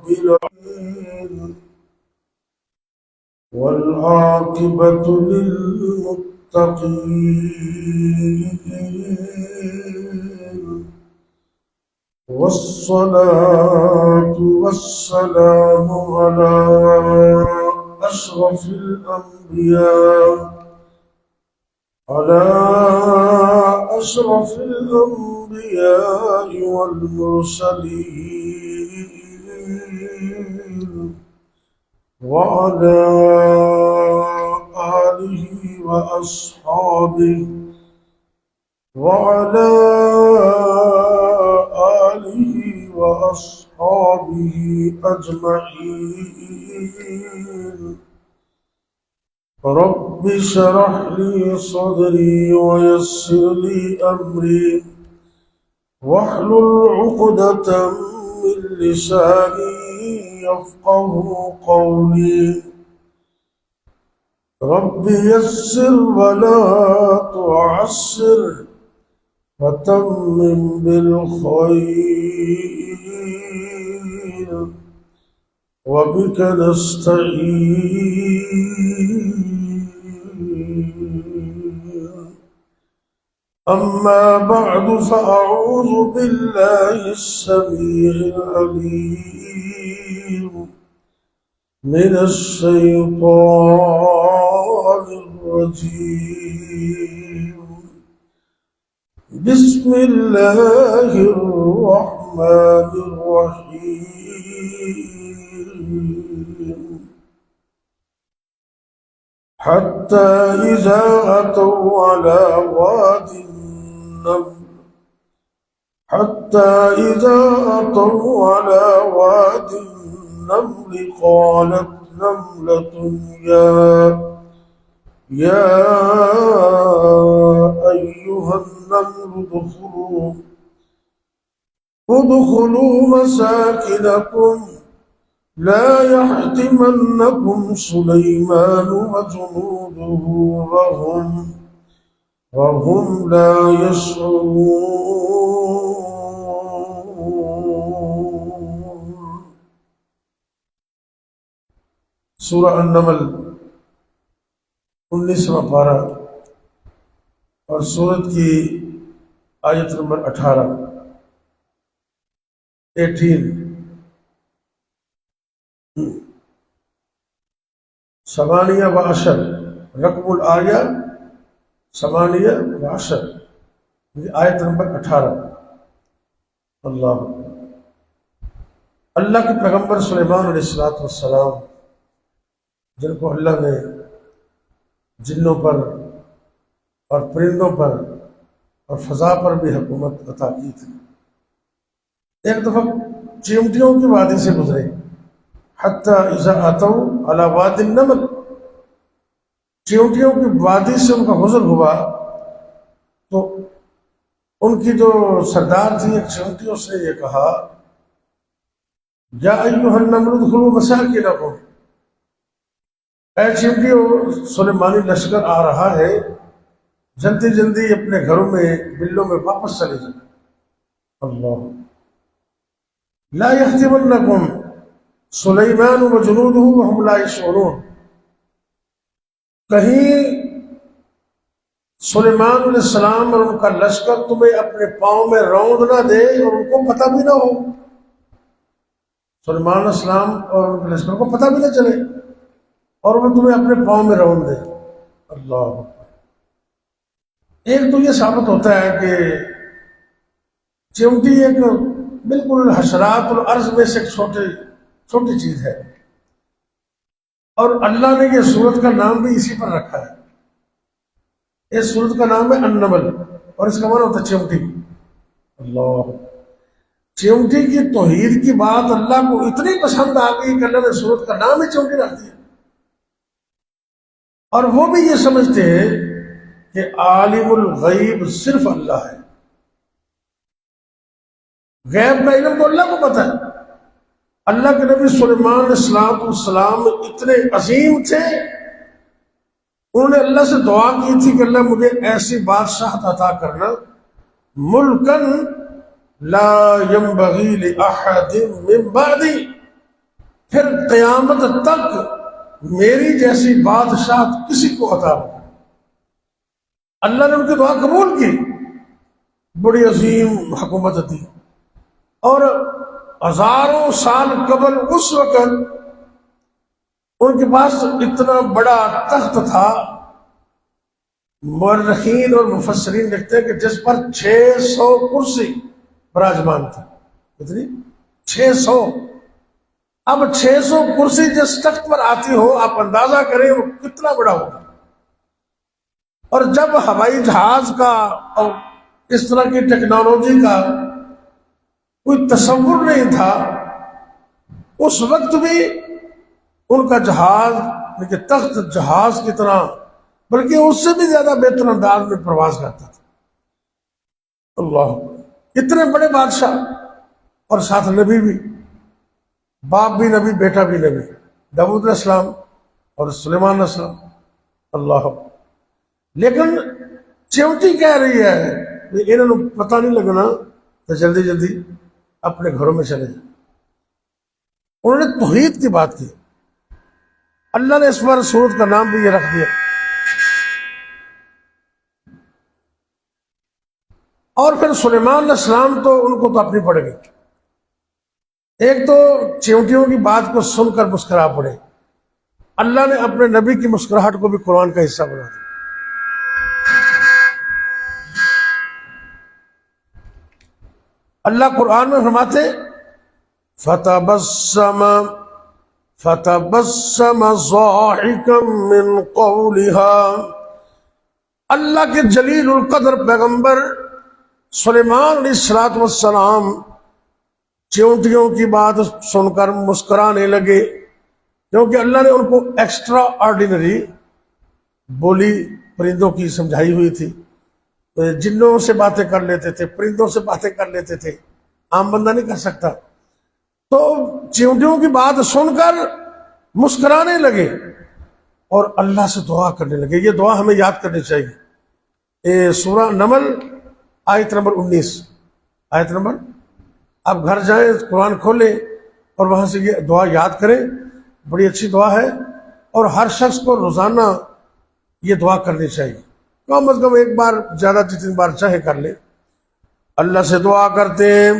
رب العالمين والعاقبة للمتقين والصلاة والسلام على أشرف الأنبياء والمرسلين وعلى آله وأصحابه أجمعين. رب اشرح لي صدري ويسر لي أمري واحلل عقدة من لساني يفقه قولي. رب يسر ولا تعسر وتمم بالخير وبك نستعين. أما بعد فأعوذ بالله السميع العليم من الشيطان الرجيم. بسم الله الرحمن الرحيم. حتى إذا أتوا على واد النمل قالت نملة يا أيها النمل ادخلوا مساكنكم لا يحطمنكم سليمان وجنوده وهم لا يشعرون. سورہ النمل 19واں پارہ اور سورت کی آیت نمبر 18 ثمانیہ و عشر رقم الآیہ 8 و 10 آیت نمبر 18. اللہ کے پیغمبر سلیمان علیہ السلام جن کو اللہ نے جنوں پر اور پرندوں پر اور فضا پر بھی حکومت عطا کی تھی، ایک دفعہ چیونٹیوں کی وادی سے گزرے. حتی اذا اتوا علی واد النمل، چیونٹیوں کی وادی سے ان کا گزر ہوا تو ان کی جو سردار تھی ایک چیونٹی، اس نے یہ کہا یا ایھا النمل ادخلوا مساکنکم، اے چیونٹیوں سلیمانی لشکر آ رہا ہے، جلدی جلدی اپنے گھروں میں بلوں میں واپس چلے جائیں. اللہ لا يحطمنکم سلیمان وجنودہ وهم لا يشعرون، کہیں سلیمان علیہ السلام اور ان کا لشکر تمہیں اپنے پاؤں میں روند نہ دے اور ان کو پتہ بھی نہ ہو. سلیمان علیہ السلام اور ان کے لشکر کو پتہ بھی نہ چلے اور وہ تمہیں اپنے پاؤں میں روند دے. اللہ ایک تو یہ ثابت ہوتا ہے کہ چیونٹی ایک بالکل حشرات الارض میں سے ایک چھوٹی چیز ہے، اور اللہ نے یہ سورت کا نام بھی اسی پر رکھا ہے. اس سورت کا نام ہے النمل اور اس کا معنی ہوتا ہے چیونٹی. اللہ چیونٹی کی توحید کی بات اللہ کو اتنی پسند آ گئی کہ اللہ نے سورت کا نام ہی چیونٹی رکھ دیا. اور وہ بھی یہ سمجھتے ہیں کہ عالم الغیب صرف اللہ ہے، غیب کا علم تو اللہ کو پتہ ہے. اللہ کے نبی سلیمان علیہ السلام اتنے عظیم تھے، انہوں نے اللہ سے دعا کی تھی کہ اللہ مجھے ایسی بادشاہت عطا کرنا، ملکن لا ينبغی لأحد من بعدی، قیامت تک میری جیسی بادشاہت کسی کو عطا ہو۔ اللہ نے ان کی دعا قبول کی، بڑی عظیم حکومت تھی، اور ہزاروں سال قبل اس وقت ان کے پاس اتنا بڑا تخت تھا، مورخین اور مفسرین لکھتے ہیں کہ جس پر 600 کرسی براجمان تھی۔ کتنی؟ 600۔ اب 600 کرسی جس تخت پر آتی ہو، آپ اندازہ کریں وہ کتنا بڑا ہوگا۔ اور جب ہوائی جہاز کا اور اس طرح کی ٹیکنالوجی کا کوئی تصور نہیں تھا، اس وقت بھی ان کا جہاز، لیکن تخت جہاز کی طرح بلکہ اس سے بھی زیادہ بہتر انداز میں پرواز کرتا تھا۔ اللہ، اتنے بڑے بادشاہ، اور ساتھ نبی بھی، باپ بھی نبی، بیٹا بھی نبی، داؤد علیہ السلام اور سلیمان علیہ السلام۔ اللہ، لیکن چیونٹی کہہ رہی ہے کہ انہوں نے پتہ نہیں لگنا تو جلدی جلدی اپنے گھروں میں چلے جائیں۔ انہوں نے توحید کی بات کی، اللہ نے اس پر سورت کا نام بھی یہ رکھ دیا۔ اور پھر سلیمان علیہ السلام تو ان کو تو اپنی پڑ گئی، ایک تو چیونٹیوں کی بات کو سن کر مسکرا پڑے، اللہ نے اپنے نبی کی مسکراہٹ کو بھی قرآن کا حصہ بنا دیا۔ اللہ قرآن میں فرماتے فتبسم ضاحكا من قولها۔ اللہ کے جلیل القدر پیغمبر سلیمان علیہ السلام چیونٹیوں کی بات سن کر مسکرانے لگے، کیونکہ اللہ نے ان کو ایکسٹرا آرڈینری بولی پرندوں کی سمجھائی ہوئی تھی۔ جنوں سے باتیں کر لیتے تھے، پرندوں سے باتیں کر لیتے تھے، عام بندہ نہیں کر سکتا۔ تو چیونٹیوں کی بات سن کر مسکرانے لگے اور اللہ سے دعا کرنے لگے۔ یہ دعا ہمیں یاد کرنی چاہیے۔ سورہ نمل آیت نمبر 19، آیت نمبر، آپ گھر جائیں، قرآن کھولیں اور وہاں سے یہ دعا یاد کریں، بڑی اچھی دعا ہے، اور ہر شخص کو روزانہ یہ دعا کرنی چاہیے، کم از کم ایک بار، زیادہ جتنی بار چاہے کر لیں۔ اللہ سے دعا کرتے ہیں،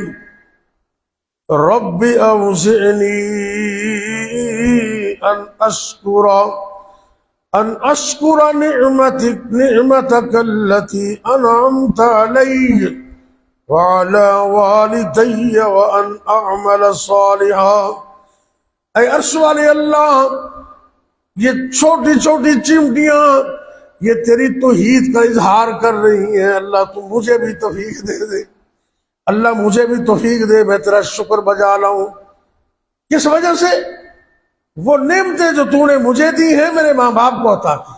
رب اوزعنی ان اشکر نعمتک التي انعمت علی وعلى والدی وان اعمل صالحا۔ اے عرش والے اللہ، یہ چھوٹی چھوٹی چمٹیاں یہ تیری توحید کا اظہار کر رہی ہیں، اللہ تو مجھے بھی توفیق دے دے، اللہ مجھے بھی توفیق دے، میں تیرا شکر بجا لاؤں۔ کس وجہ سے؟ وہ نعمتیں جو تو نے مجھے دی ہیں، میرے ماں باپ کو عطا کی۔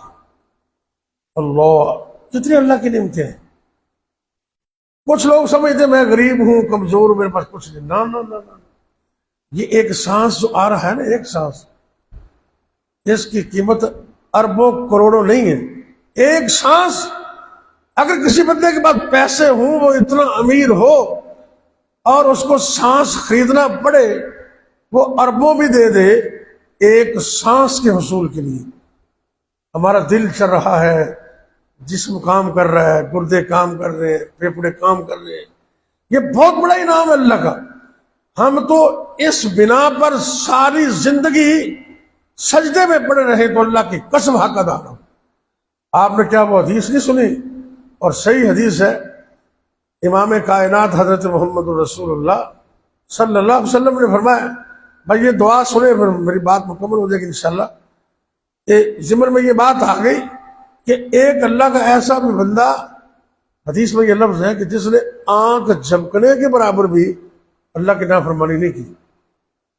اللہ، کتنی اللہ کی نعمتیں ہیں۔ کچھ لوگ سمجھتے میں غریب ہوں، کمزور ہوں، میرے پاس کچھ نہیں۔ نا نا نا نا، یہ ایک سانس جو آ رہا ہے نا، ایک سانس، اس کی قیمت اربوں کروڑوں نہیں ہے۔ ایک سانس، اگر کسی بندے کے پاس پیسے ہوں، وہ اتنا امیر ہو اور اس کو سانس خریدنا پڑے، وہ اربوں بھی دے دے ایک سانس کے حصول کے لیے۔ ہمارا دل چل رہا ہے، جسم کام کر رہا ہے، گردے کام کر رہے ہیں، پھیپھڑے کام کر رہے ہیں، یہ بہت بڑا انعام ہے اللہ کا۔ ہم تو اس بنا پر ساری زندگی سجدے میں پڑے رہے تو اللہ کی قسم حق ادا نہ ہو۔ آپ نے کیا وہ حدیث نہیں سنی؟ اور صحیح حدیث ہے، امام کائنات حضرت محمد رسول اللہ صلی اللہ علیہ وسلم نے فرمایا، بھائی یہ دعا سنیں، پھر میری بات مکمل ہو جائے گی انشاءاللہ۔ ضمن میں یہ بات آ گئی کہ ایک اللہ کا ایسا بھی بندہ، حدیث میں یہ لفظ ہے کہ جس نے آنکھ جھپکنے کے برابر بھی اللہ کی نافرمانی نہیں کی،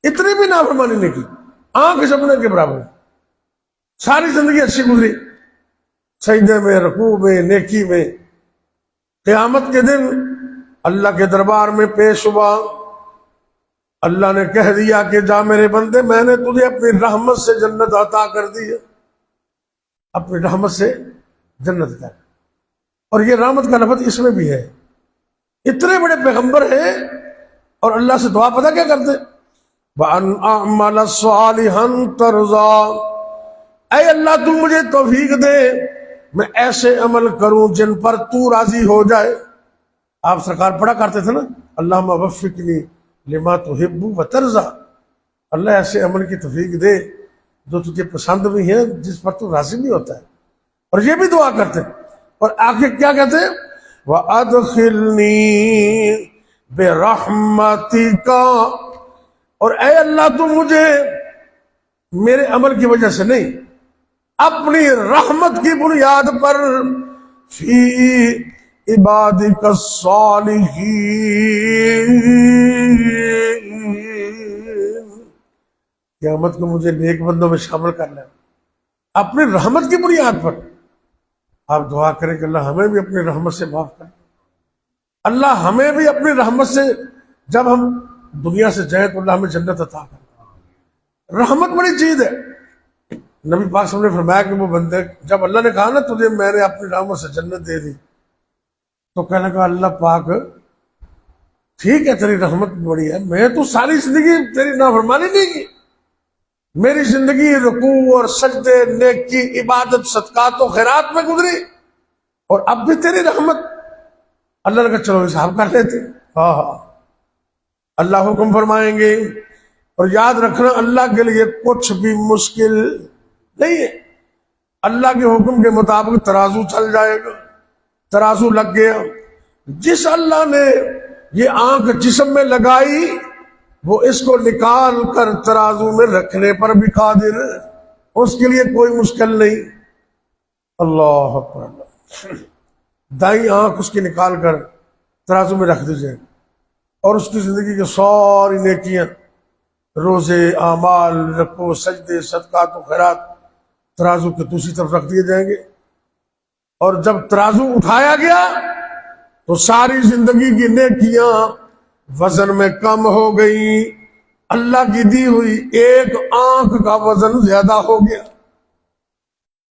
اتنی بھی نافرمانی نہیں کی، آنکھ جھپکنے کے برابر، ساری زندگی اچھی گزری، سجدے میں، رکوع میں، نیکی میں۔ قیامت کے دن اللہ کے دربار میں پیش ہوا، اللہ نے کہہ دیا کہ جا میرے بندے، میں نے تجھے اپنی رحمت سے جنت عطا کر دی ہے، اپنی رحمت سے جنت کا۔ اور یہ رحمت کا لفظ اس میں بھی ہے۔ اتنے بڑے پیغمبر ہیں اور اللہ سے دعا پتہ کیا کرتے؟ وَأَنْ أَعْمَلَ صَالِحًا تَرْضَىٰ، اے اللہ تو مجھے توفیق دے میں ایسے عمل کروں جن پر تو راضی ہو جائے۔ آپ سرکار پڑھا کرتے تھے نا، اللہم وفقنی لما تحب وترضیٰ، اللہ ایسے عمل کی توفیق دے جو تجھے پسند بھی ہے، جس پر تو راضی بھی ہوتا ہے۔ اور یہ بھی دعا کرتے ہیں، اور آخر کیا کہتے ہیں؟ وَأَدْخِلْنِي بِرَحْمَتِكَ، اور اے اللہ تو مجھے میرے عمل کی وجہ سے نہیں، اپنی رحمت کی بنیاد پر فی عبادک الصالحین، قیامت کو مجھے نیک بندوں میں شامل کر لیں اپنی رحمت کی بنیاد پر۔ آپ دعا کریں کہ اللہ ہمیں بھی اپنی رحمت سے معاف کرے، اللہ ہمیں بھی اپنی رحمت سے، جب ہم دنیا سے جائیں تو اللہ ہمیں جنت عطا کرے۔ رحمت بڑی چیز ہے۔ نبی پاک صلی اللہ علیہ وسلم نے فرمایا کہ وہ بندے، جب اللہ نے کہا نا تجھے میں نے اپنی رحمت سے جنت دے دی، تو کہنے لگا اللہ پاک ٹھیک ہے تیری رحمت بڑی ہے، میں تو ساری زندگی تیری نافرمانی نہیں کی، میری زندگی رکوع اور سجدے، نیکی، عبادت، صدقات و خیرات میں گزری، اور اب بھی تیری رحمت۔ اللہ نے کہا چلو حساب کر لیتے۔ ہاں اللہ حکم فرمائیں گے، اور یاد رکھنا اللہ کے لیے کچھ بھی مشکل نہیں ہے۔ اللہ کے حکم کے مطابق ترازو چل جائے گا۔ ترازو لگ گیا، جس اللہ نے یہ آنکھ جسم میں لگائی وہ اس کو نکال کر ترازو میں رکھنے پر بھی قادر ہے، اس کے لیے کوئی مشکل نہیں۔ اللہ اکبر۔ دائیں آنکھ اس کی نکال کر ترازو میں رکھ دیجئے، اور اس کی زندگی کی ساری نیکیاں، روزے، اعمال، رکوع، سجدے، صدقات و خیرات ترازو کے دوسری طرف رکھ دیے جائیں گے، اور جب ترازو اٹھایا گیا تو ساری زندگی کی نیکیاں وزن میں کم ہو گئی، اللہ کی دی ہوئی ایک آنکھ کا وزن زیادہ ہو گیا۔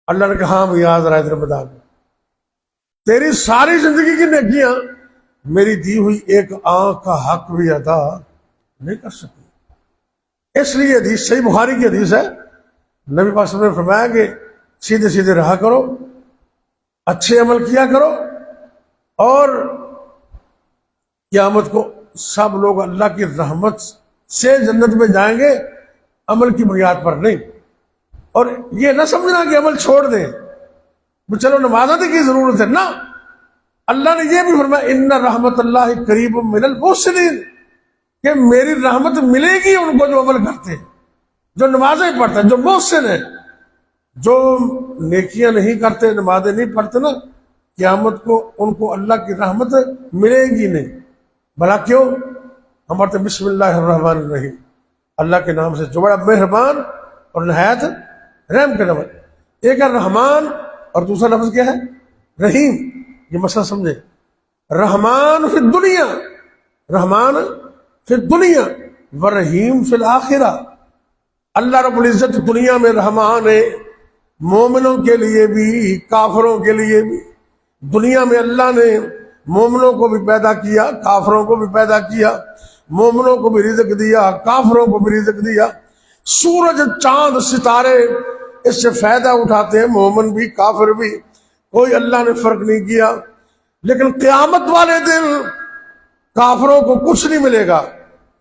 اللہ نے کہا ہاں یاد رہا ادھر بتا دو، تیری ساری زندگی کی نیکیاں میری دی ہوئی ایک آنکھ کا حق بھی ادا نہیں کر سکی۔ اس لیے حدیث صحیح بخاری کی حدیث ہے، نبی پاک صلی اللہ علیہ وسلم نے فرمایا کہ سیدھے سیدھے رہا کرو، اچھے عمل کیا کرو، اور قیامت کو سب لوگ اللہ کی رحمت سے جنت میں جائیں گے، عمل کی بنیاد پر نہیں۔ اور یہ نہ سمجھنا کہ عمل چھوڑ دیں، چلو نماز ادا کی ضرورت ہے، نہ، اللہ نے یہ بھی فرمایا ان رحمت اللہ قریب من المحسنین، کہ میری رحمت ملے گی ان کو جو عمل کرتے ہیں، جو نمازیں پڑھتے ہیں، جو محسن ہیں۔ جو نیکیاں نہیں کرتے، نمازیں نہیں پڑھتے نا، قیامت کو ان کو اللہ کی رحمت ملے گی نہیں۔ بھلا کیوں؟ ہم پڑھتے بسم اللہ الرحمن الرحیم، اللہ کے نام سے جو بڑا مہربان اور نہایت رحم کرنے والا۔ ایک ہے رحمان، اور دوسرا لفظ کیا ہے؟ رحیم۔ یہ مسئلہ سمجھے، رحمان فی الدنیا، رحمان فی الدنیا ورحیم فی الآخرہ۔ اللہ رب العزت دنیا میں رحمان ہے، مومنوں کے لیے بھی، کافروں کے لیے بھی۔ دنیا میں اللہ نے مومنوں کو بھی پیدا کیا، کافروں کو بھی پیدا کیا، مومنوں کو بھی رزق دیا، کافروں کو بھی رزق دیا۔ سورج، چاند، ستارے اس سے فائدہ اٹھاتے ہیں، مومن بھی کافر بھی، کوئی اللہ نے فرق نہیں کیا۔ لیکن قیامت والے دن کافروں کو کچھ نہیں ملے گا،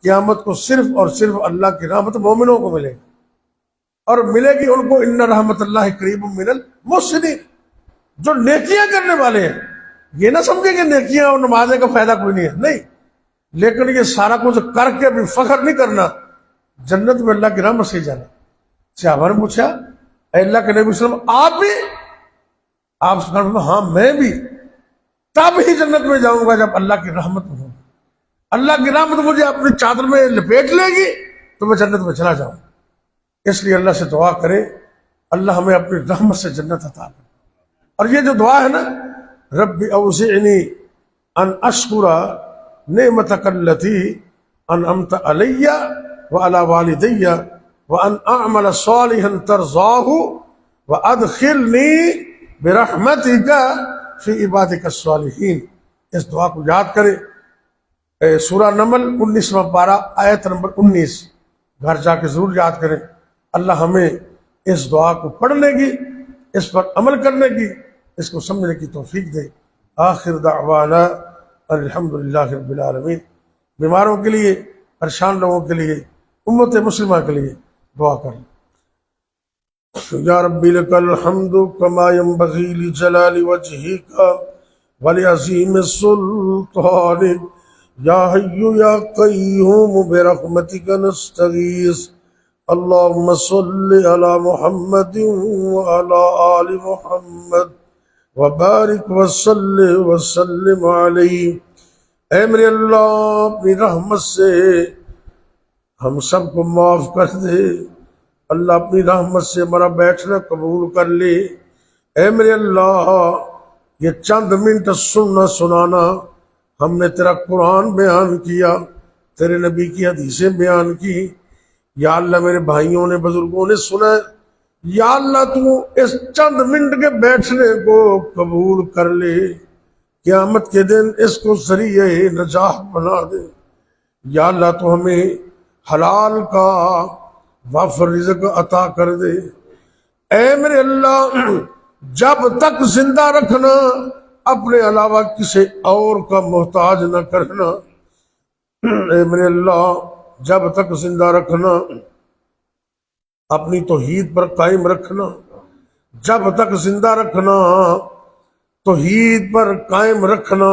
قیامت کو صرف اور صرف اللہ کی رحمت مومنوں کو ملے گی، اور ملے گی ان کو ان رحمت اللہ قریب من المحسنین، جو نیکیاں کرنے والے ہیں۔ یہ نہ سمجھے کہ نیکیاں اور نمازیں کا فائدہ کوئی نہیں ہے، نہیں، لیکن یہ سارا کچھ کر کے بھی فخر نہیں کرنا، جنت میں اللہ کی رحمت سے جانا۔ صحابہ نے پوچھا اے اللہ کے نبی صلی اللہ علیہ وسلم آپ بھی؟ آپ سے کہا ہاں میں بھی، تب ہی جنت میں جاؤں گا جب اللہ کی رحمت ہو، اللہ کی رحمت مجھے اپنی چادر میں لپیٹ لے گی تو میں جنت میں چلا جاؤں۔ اس لیے اللہ سے دعا کرے اللہ ہمیں اپنی رحمت سے جنت عطا کرے۔ اور یہ جو دعا ہے نا، رب اوزعنی ان اشکر نعمتک التی انعمت علی وعلی والدی وان اعمل صالحا ترضاہ وادخلنی برحمتک فی عبادک الصالحین۔ اس دعا کو یاد کرے۔ سورہ نمل 19واں پارہ آیت نمبر 19۔ گھر جا کے ضرور یاد کریں. اللہ ہمیں اس دعا کو پڑھنے کی، اس پر عمل کرنے کی، اس کو سمجھنے کی توفیق دے. آخر دعوانا الحمدللہ رب العالمین. بیماروں کے لیے، پریشان لوگوں کے لیے، امت مسلمہ کے لیے دعا کریں. یا ربی لک الحمد کما ینبغی لجلال وجہک ولعظیم سلطانک یا حی یا قیوم برحمتک نستغیث. اللہم صل علی محمد وعلی آل محمد وبارک وسلم علیہ. اے میرے اللہ اپنی رحمت سے ہم سب کو معاف کر دے. اللہ اپنی رحمت سے ہمارا بیٹھنا قبول کر لے. اے میرے اللہ یہ چند منٹ سننا سنانا ہم نے تیرا قرآن بیان کیا، تیرے نبی کی حدیثیں بیان کی. یا اللہ میرے بھائیوں نے، بزرگوں نے سنا ہے. یا اللہ تو اس چند منٹ کے بیٹھنے کو قبول کر لے. قیامت کے دن اس کو ذریعہ نجات بنا دے. یا اللہ تو ہمیں حلال کا وافر رزق عطا کر دے. اے میرے اللہ جب تک زندہ رکھنا اپنے علاوہ کسی اور کا محتاج نہ کرنا. اے میرے اللہ جب تک زندہ رکھنا اپنی توحید پر قائم رکھنا. جب تک زندہ رکھنا توحید پر قائم رکھنا،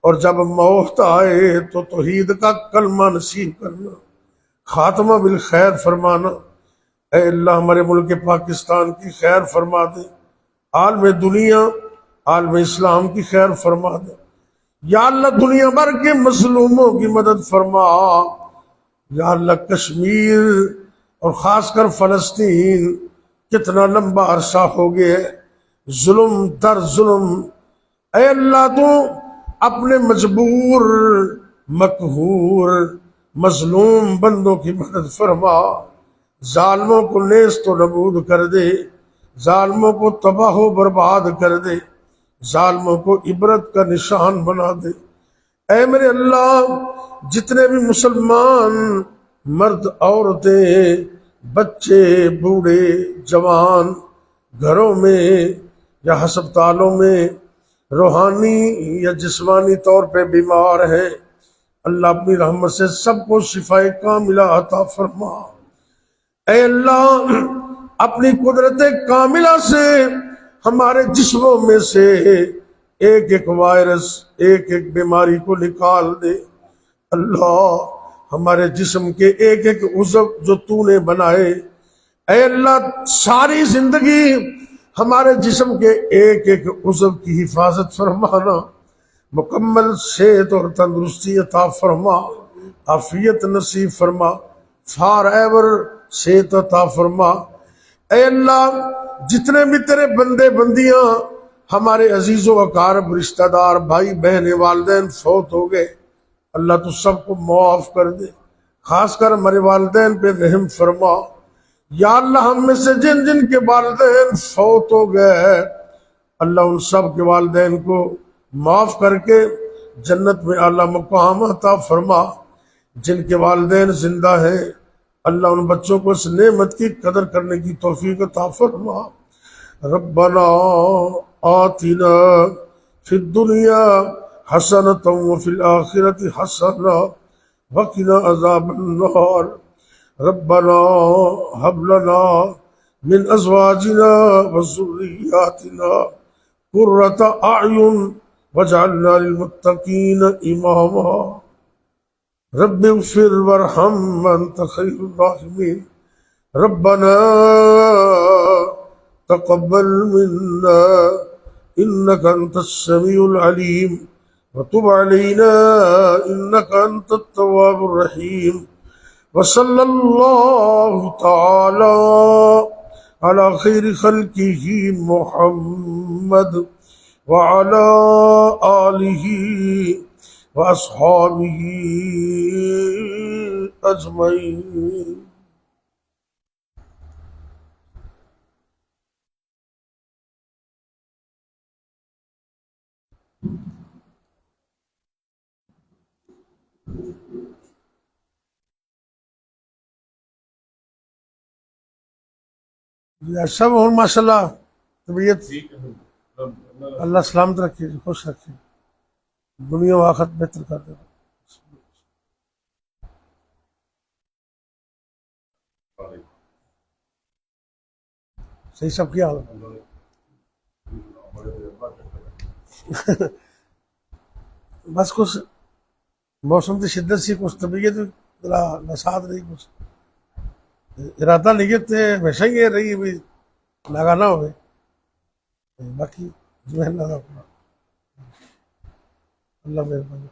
اور جب موت آئے تو توحید کا کلمہ نصیب کرنا، خاتمہ بالخیر فرمانا. اے اللہ ہمارے ملک پاکستان کی خیر فرما دے. عالم دنیا، عالم اسلام کی خیر فرما دے. یا اللہ دنیا بھر کے مظلوموں کی مدد فرما. یا اللہ کشمیر اور خاص کر فلسطین کتنا لمبا عرصہ ہو گیا ہے ظلم در ظلم. اے اللہ تو اپنے مجبور، مقہور، مظلوم بندوں کی مدد فرما. ظالموں کو نیست و نبود کر دے، ظالموں کو تباہ و برباد کر دے، ظالموں کو عبرت کا نشان بنا دے. اے میرے اللہ جتنے بھی مسلمان مرد، عورتیں، بچے، بوڑھے، جوان گھروں میں یا ہسپتالوں میں روحانی یا جسمانی طور پہ بیمار ہیں، اللہ اپنی رحمت سے سب کو شفاء کاملہ عطا فرما. اے اللہ اپنی قدرت کاملہ سے ہمارے جسموں میں سے ایک ایک وائرس، ایک ایک بیماری کو نکال دے. اللہ ہمارے جسم کے ایک ایک عضو جو تو نے بنائے، اے اللہ ساری زندگی ہمارے جسم کے ایک ایک عضو کی حفاظت فرمانا. مکمل صحت اور تندرستی عطا فرما، عافیت نصیب فرما، فار ایور صحت عطا فرما. اے اللہ جتنے بھی تیرے بندے بندیاں ہمارے عزیز و اقارب رشتہ دار بھائی بہن والدین فوت ہو گئے، اللہ تو سب کو معاف کر دے. خاص کر ہمارے والدین پہ رحم فرما. یا اللہ ہم میں سے جن جن کے والدین فوت ہو گئے، اللہ ان سب کے والدین کو معاف کر کے جنت میں اعلیٰ مقام عطا فرما. جن کے والدین زندہ ہیں اللہ ان بچوں کو اس نعمت کی قدر کرنے کی توفیق عطا فرما. ربنا آتنا فی الدنیا حسنۃ وفی الآخرۃ حسنۃ وقنا عذاب النار. ربنا هب لنا من ازواجنا وذرياتنا قرة اعین واجعلنا للمتقین اماما. رب اغفر وارحم وانت خیر الراحمین. ربنا تقبل منا انك انت السميع العليم وتب علينا انك انت التواب الرحيم. وصلی اللہ تعالی علی خیر خلقہ محمد وعلی آلہ واصحابہ اجمعین. سب اور ماشاء اللہ طبیعت ٹھیک ہے اللہ اللہ سلامت رکھے خوش رکھے دنیا و آخرت بہتر کر دے. صحیح سب کیا حال بس کچھ موسم کی شدت سی کچھ طبیعت ذرا نسات رہی کچھ ارادہ نیت ہمیشہ ہی یہ رہی بھی ناگا نہ ہوئے باقی جو ہے اللہ مہربانی.